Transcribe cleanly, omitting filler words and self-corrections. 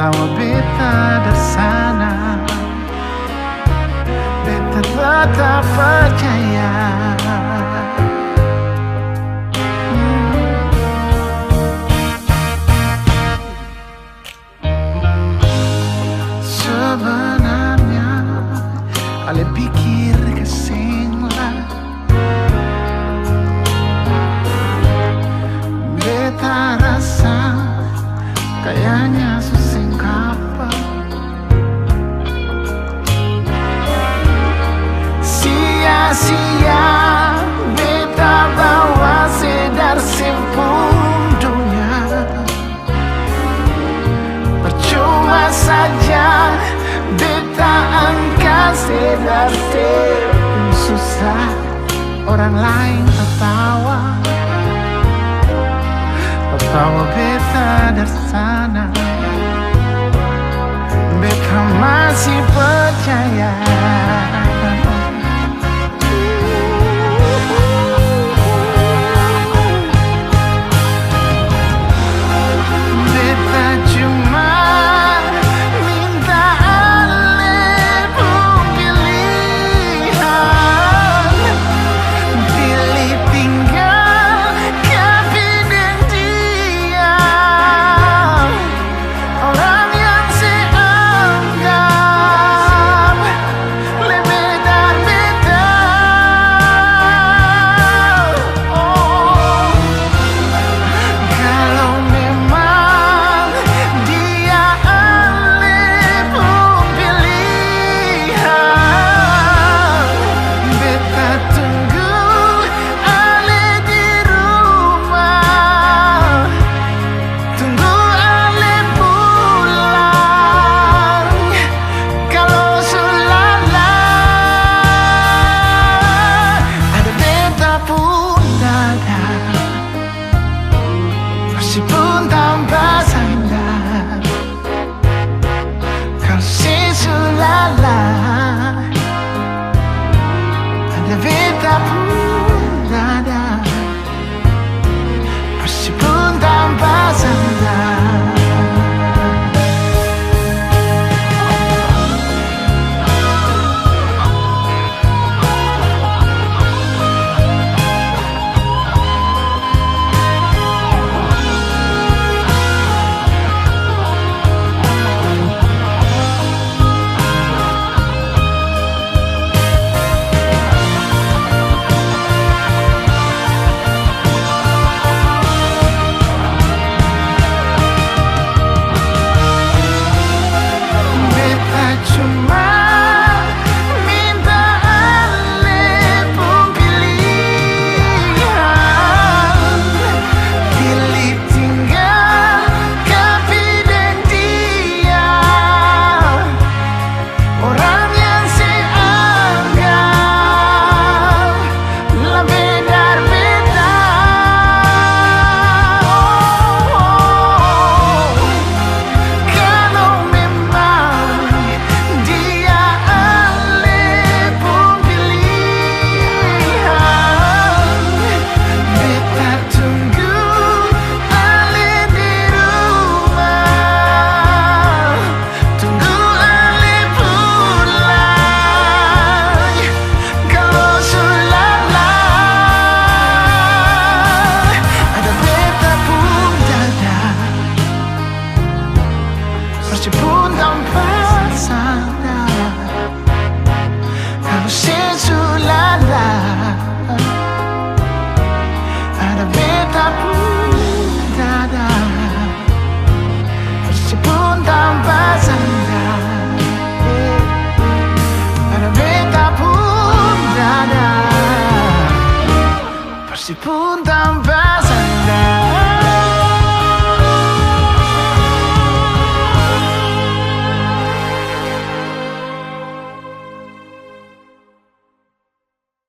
Pertama beta dari sana, beta tetap percaya. Sebenarnya ale pikir kesing lah, beta rasa kayaknya susing kapal. Sia-sia beta bawa sedar simpul dunia, percuma saja beta angkat sedar susah orang lain tertawa. Tertawa beta dari sana, beta masih percaya. Beta cuma minta ale pun pilihan, pilih tinggal tapi dan dia, orang yang seanggap lebih dari beta. Oh, kalau memang dia ale pun pilihan, beta tunggu ale di rumah, tunggu ale pulang. Kalau sulala ada beta pun dada, meskipun tambah sandar. Kalau si sulala ada beta pun dada, meskipun tambah sandar. Beta cuma minta ale pun pilihan, pilih tinggal tapi dan dia, orang yang seanggap lebih dari beta. Kalau memang dia ale pun pilihan, beta tunggu ale di rumah, tunggu ale pulang. Kalau sulala ada beta pun dada, meskipun tanpa sadar. Kalau si sulala ada beta pun dada, meskipun tanpa sadar. Ada beta pun dada, meskipun